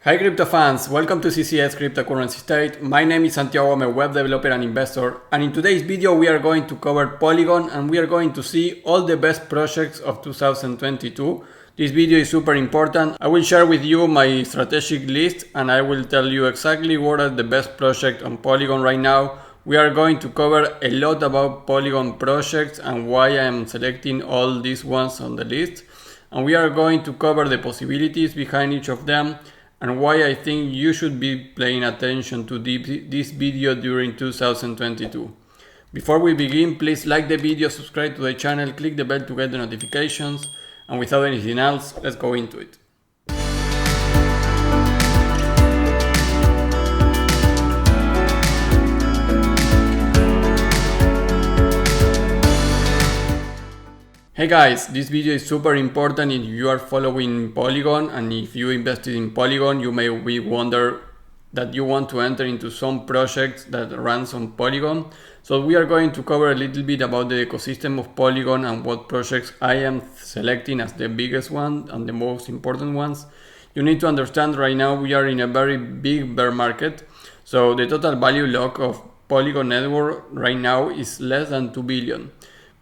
Hi crypto fans, welcome to CCS Cryptocurrency State. My name is Santiago, I'm a web developer and investor, and in today's video we are going to cover Polygon and we are going to see all the best projects of 2022. This video is super important. I will share with you my strategic list and I will tell you exactly what are the best projects on Polygon right now. We are going to cover a lot about Polygon projects and why I am selecting all these ones on the list. And we are going to cover the possibilities behind each of them and why I think you should be paying attention to this video during 2022. Before we begin, please like the video, subscribe to the channel, click the bell to get the notifications, and without anything else, let's go into it. Hey guys, this video is super important if you are following Polygon, and if you invested in Polygon, you may wonder that you want to enter into some projects that runs on Polygon. So we are going to cover a little bit about the ecosystem of Polygon and what projects I am selecting as the biggest one and the most important ones. You need to understand right now we are in a very big bear market. So the total value lock of Polygon network right now is less than 2 billion.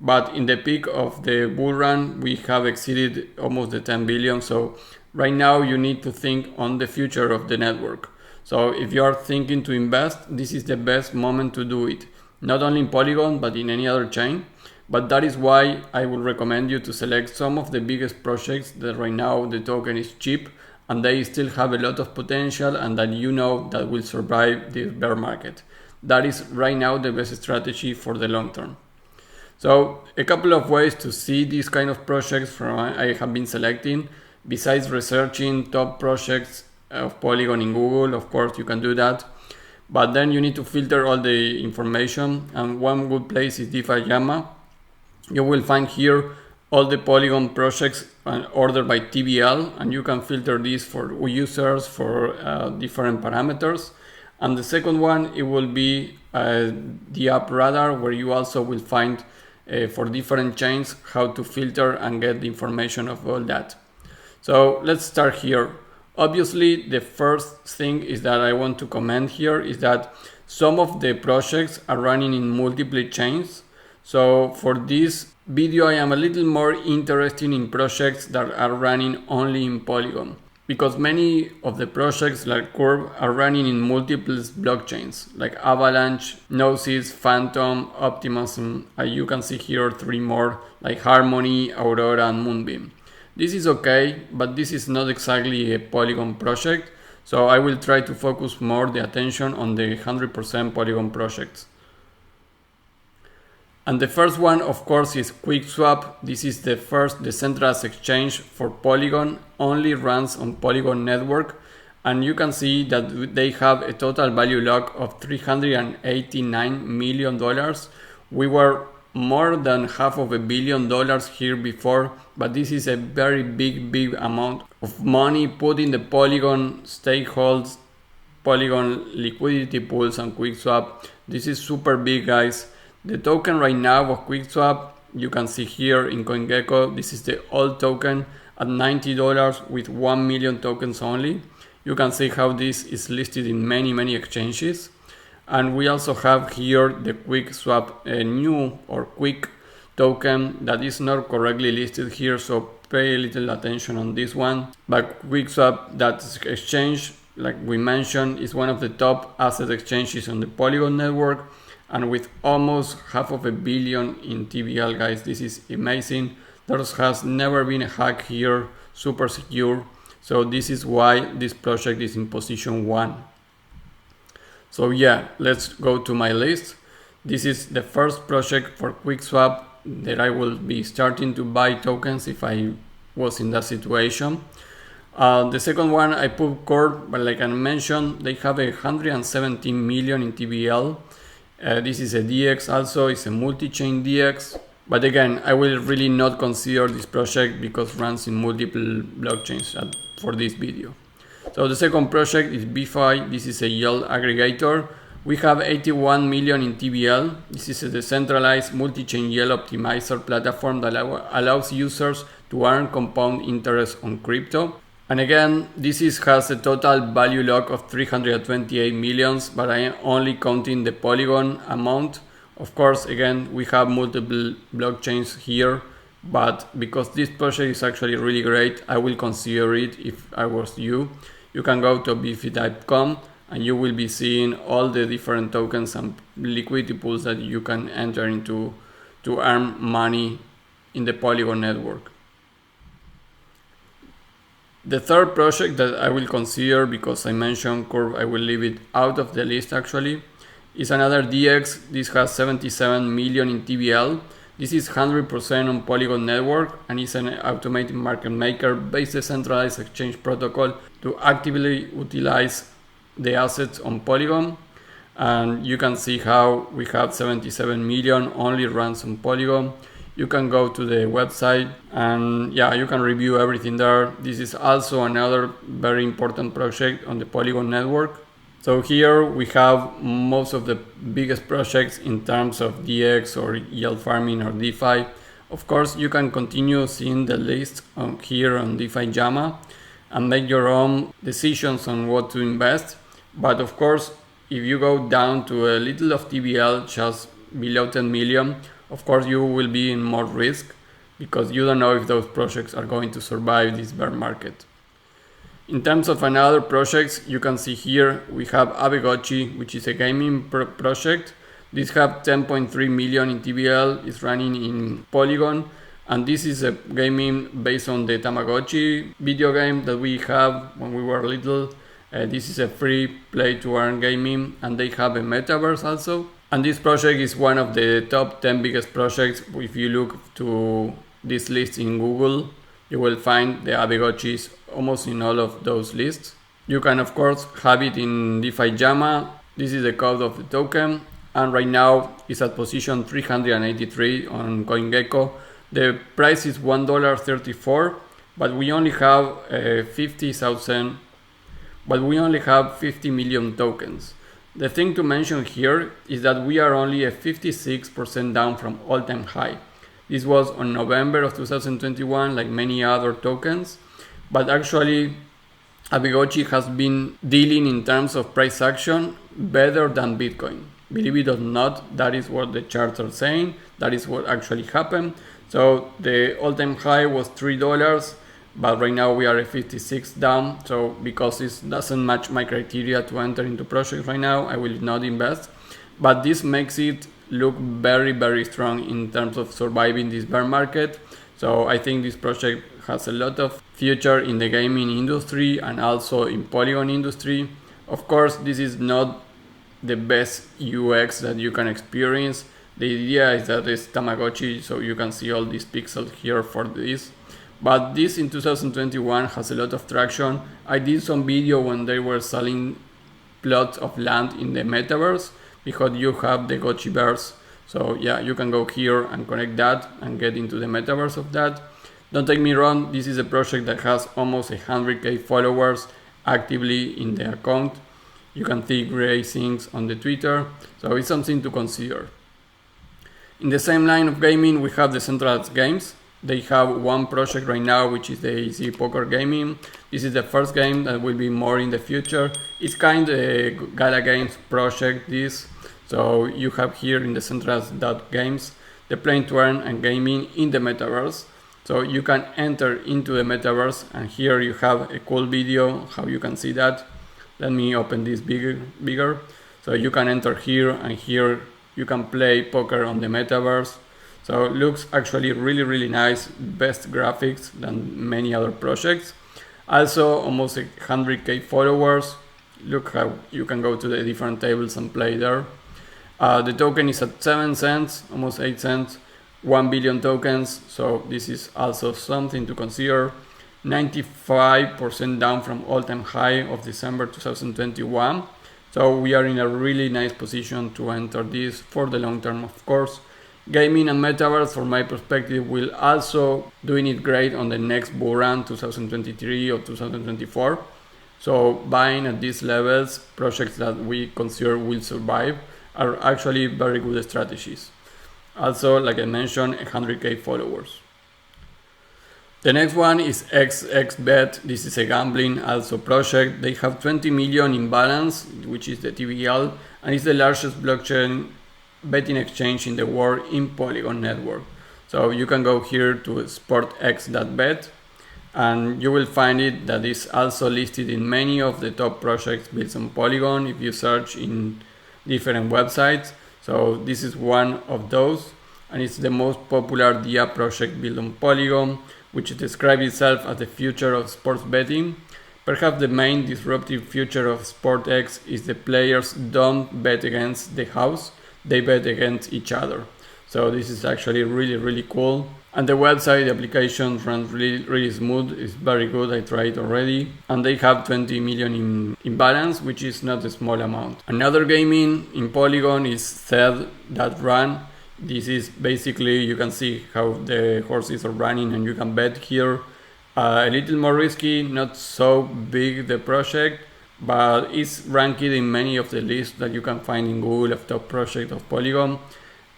But in the peak of the bull run, we have exceeded almost the 10 billion. So right now you need to think on the future of the network. So if you are thinking to invest, this is the best moment to do it. Not only in Polygon, but in any other chain. But that is why I would recommend you to select some of the biggest projects that right now the token is cheap and they still have a lot of potential and that you know that will survive this bear market. That is right now the best strategy for the long term. So a couple of ways to see these kind of projects I have been selecting. Besides researching top projects of Polygon in Google, of course you can do that. But then you need to filter all the information, and one good place is DeFi Llama. You will find here all the Polygon projects ordered by TVL, and you can filter these for users for different parameters. And the second one, it will be the app radar, where you also will find for different chains how to filter and get the information of all that. So let's start here. Obviously the first thing is that I want to comment here is that some of the projects are running in multiple chains. So for this video I am a little more interested in projects that are running only in Polygon, because many of the projects like Curve are running in multiple blockchains like Avalanche, Gnosis, Phantom, Optimism, you can see here 3 more like Harmony, Aurora and Moonbeam. This is okay, but this is not exactly a Polygon project, so I will try to focus more the attention on the 100% Polygon projects. And the first one, of course, is QuickSwap. This is the first decentralized exchange for Polygon, only runs on Polygon network. And you can see that they have a total value lock of $389 million. We were more than $500 million here before, but this is a very big amount of money put in the Polygon stakeholders, Polygon liquidity pools and QuickSwap. This is super big, guys. The token right now of QuickSwap, you can see here in CoinGecko, this is the old token at $90 with 1 million tokens only. You can see how this is listed in many exchanges. And we also have here the QuickSwap new or Quick token that is not correctly listed here, so pay a little attention on this one. But QuickSwap, that exchange, like we mentioned, is one of the top asset exchanges on the Polygon network. And with almost $500 million in TVL, guys, this is amazing. There has never been a hack here, super secure. So this is why this project is in position 1. So yeah, let's go to my list. This is the first project for QuickSwap that I will be starting to buy tokens if I was in that situation. The second one I put Core, but like I mentioned, they have 117 million in TVL. This is a DEX also, it's a multi-chain DEX. But again, I will really not consider this project because it runs in multiple blockchains for this video. So the second project is Beefy. This is a yield aggregator. We have 81 million in TVL. This is a decentralized multi-chain yield optimizer platform that allows users to earn compound interest on crypto. And again, has a total value lock of 328 millions, but I am only counting the Polygon amount. Of course, again, we have multiple blockchains here, but because this project is actually really great, I will consider it if I was you. You can go to beefy.com and you will be seeing all the different tokens and liquidity pools that you can enter into to earn money in the Polygon network. The third project that I will consider, because I mentioned Curve, I will leave it out of the list actually, is another DEX. This has 77 million in TVL. This is 100% on Polygon network and is an automated market maker based decentralized exchange protocol to actively utilize the assets on Polygon. And you can see how we have 77 million only runs on Polygon. You can go to the website and yeah, you can review everything there. This is also another very important project on the Polygon network. So here we have most of the biggest projects in terms of DEX or yield farming or DeFi. Of course, you can continue seeing the list here on DeFi Llama and make your own decisions on what to invest. But of course, if you go down to a little of TVL, just below 10 million, of course you will be in more risk because you don't know if those projects are going to survive this bear market. In terms of another projects, you can see here we have Aavegotchi, which is a gaming project. This have 10.3 million in TVL, is running in Polygon, and this is a gaming based on the Tamagotchi video game that we have when we were little. This is a free play to earn gaming, and they have a metaverse also. And this project is one of the top 10 biggest projects. If you look to this list in Google, you will find the Aavegotchis almost in all of those lists. You can of course have it in DeFi Llama. This is the code of the token, and right now it's at position 383 on CoinGecko. The price is $1.34, but we only have 50 million tokens. The thing to mention here is that we are only a 56% down from all-time high. This was on November of 2021, like many other tokens, but actually Aavegotchi has been dealing in terms of price action better than Bitcoin. Believe it or not, that is what the charts are saying. That is what actually happened. So the all-time high was $3, but right now we are at 56 down. So because this doesn't match my criteria to enter into projects right now, I will not invest. But this makes it look very, very strong in terms of surviving this bear market. So I think this project has a lot of future in the gaming industry and also in Polygon industry. Of course, this is not the best UX that you can experience. The idea is that it's Tamagotchi, so you can see all these pixels here for this. But this in 2021 has a lot of traction. I did some video when they were selling plots of land in the metaverse because you have the Gotchi bears. So yeah, you can go here and connect that and get into the metaverse of that. Don't take me wrong, this is a project that has almost 100k followers actively in the account. You can see great things on the Twitter, so it's something to consider. In the same line of gaming, we have Decentral Games. They have one project right now, which is the easy poker gaming. This is the first game that will be more in the future. It's kind of a Gala Games project, this. So you have here in Decentral Games, the playing to earn and gaming in the metaverse. So you can enter into the metaverse, and here you have a cool video how you can see that. Let me open this bigger. So you can enter here, and here you can play poker on the metaverse. So it looks actually really, really nice. Best graphics than many other projects. Also almost 100k followers. Look how you can go to the different tables and play there. The token is at 7 cents, almost 8 cents. 1 billion tokens, so this is also something to consider. 95% down from all-time high of December 2021. So we are in a really nice position to enter this for the long term, of course. Gaming and metaverse, from my perspective, will also doing it great on the next bull run 2023 or 2024. So buying at these levels, projects that we consider will survive, are actually very good strategies. Also, like I mentioned, 100k followers. The next one is VET. This is a gambling also project. They have 20 million in balance, which is the TVL, and it's the largest blockchain betting exchange in the world in Polygon network. So you can go here to sportx.bet and you will find it that is also listed in many of the top projects built on Polygon if you search in different websites. So this is one of those, and it's the most popular DIA project built on Polygon, which describes itself as the future of sports betting. Perhaps the main disruptive feature of SportX is the players don't bet against the house, they bet against each other. So this is actually really cool. And the website, the application runs really smooth, it's very good, I tried already. And they have 20 million in balance, which is not a small amount. Another gaming in Polygon is Run. This is basically, you can see how the horses are running and you can bet here. A little more risky, not so big the project, but it's ranked in many of the lists that you can find in Google of top project of Polygon.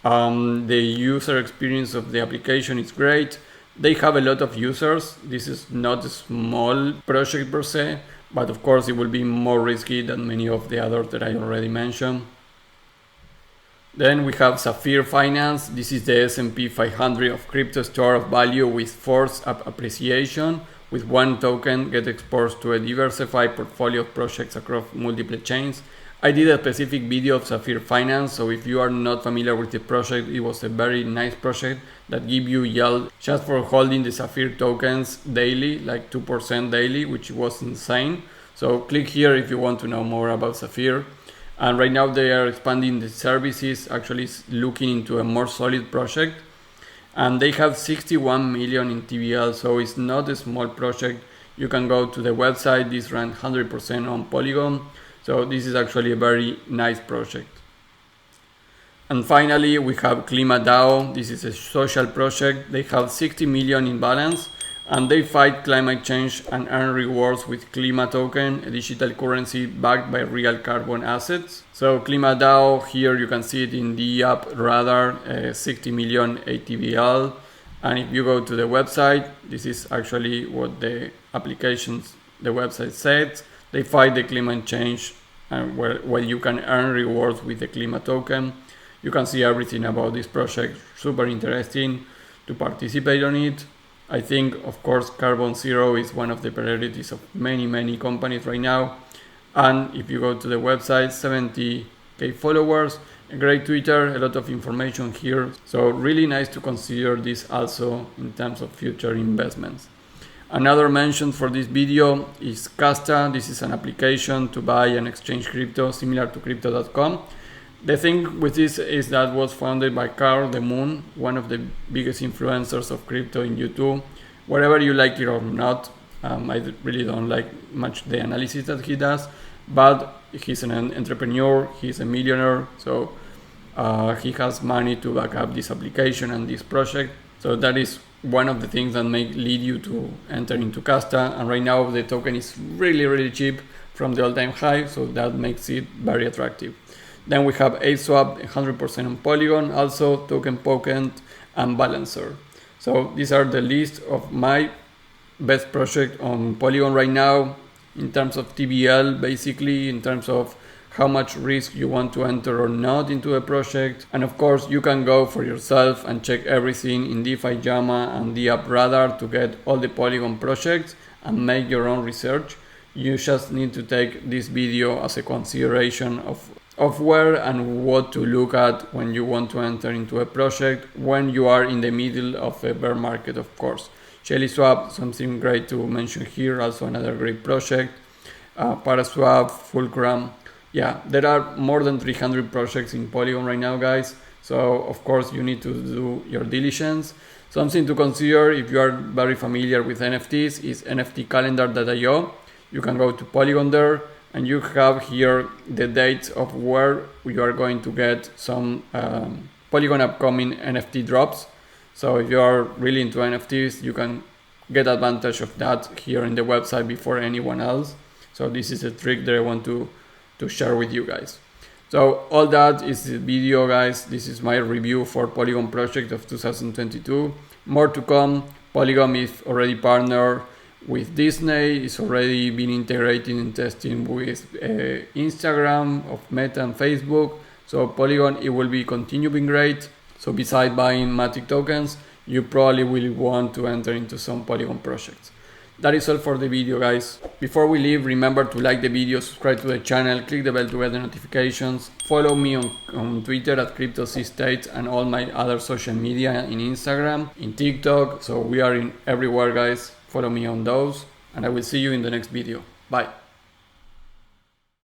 The user experience of the application is great. They have a lot of users. This is not a small project per se, but of course it will be more risky than many of the others that I already mentioned. Then we have Sapphire Finance. This is the S&P 500 of crypto store of value with forced appreciation. With one token, get exposed to a diversified portfolio of projects across multiple chains. I did a specific video of Sapphire Finance, so if you are not familiar with the project, it was a very nice project that give you yield just for holding the Sapphire tokens daily, like 2% daily, which was insane. So click here if you want to know more about Sapphire. And right now they are expanding the services, actually looking into a more solid project. And they have 61 million in TVL, so it's not a small project. You can go to the website, this ran 100% on Polygon. So this is actually a very nice project. And finally, we have Klima DAO. This is a social project. They have 60 million in balance. And they fight climate change and earn rewards with Klima token, a digital currency backed by real carbon assets. So Klima DAO, here you can see it in the app radar, 60 million ATVL. And if you go to the website, this is actually what the website says. They fight the climate change where you can earn rewards with the Klima token. You can see everything about this project, super interesting to participate on it. I think, of course, Carbon Zero is one of the priorities of many companies right now. And if you go to the website, 70k followers, a great Twitter, a lot of information here. So really nice to consider this also in terms of future investments. Another mention for this video is Kasta. This is an application to buy and exchange crypto similar to crypto.com. The thing with this is that was founded by Carl the Moon, one of the biggest influencers of crypto in YouTube. Whether you like it or not, I really don't like much the analysis that he does, but he's an entrepreneur, he's a millionaire, so he has money to back up this application and this project. So that is one of the things that may lead you to enter into Kasta, and right now the token is really cheap from the all-time high, so that makes it very attractive. Then we have ApeSwap, 100% on Polygon, also token Potent and Balancer. So these are the list of my best project on Polygon right now in terms of TVL, basically in terms of how much risk you want to enter or not into a project. And of course you can go for yourself and check everything in DeFi Llama and the app radar to get all the Polygon projects and make your own research. You just need to take this video as a consideration of where and what to look at when you want to enter into a project when you are in the middle of a bear market, of course. ShellySwap, something great to mention here, also another great project. Paraswap, Fulcrum. Yeah, there are more than 300 projects in Polygon right now, guys. So of course you need to do your diligence. Something to consider if you are very familiar with NFTs is nftcalendar.io. You can go to Polygon there, and you have here the dates of where you are going to get some Polygon upcoming NFT drops. So if you are really into NFTs, you can get advantage of that here in the website before anyone else. So this is a trick that I want to share with you guys. So all that is the video, guys. This is my review for Polygon project of 2022. More to come. Polygon is already partnered with Disney, it's already been integrated in testing with Instagram, of Meta and Facebook. So Polygon, it will be continue being great. So besides buying Matic tokens, you probably will want to enter into some Polygon projects. That is all for the video, guys. Before we leave, remember to like the video, subscribe to the channel, click the bell to get the notifications, follow me on Twitter at CryptoState and all my other social media in Instagram, in TikTok. So we are in everywhere, guys. Follow me on those, and I will see you in the next video. Bye.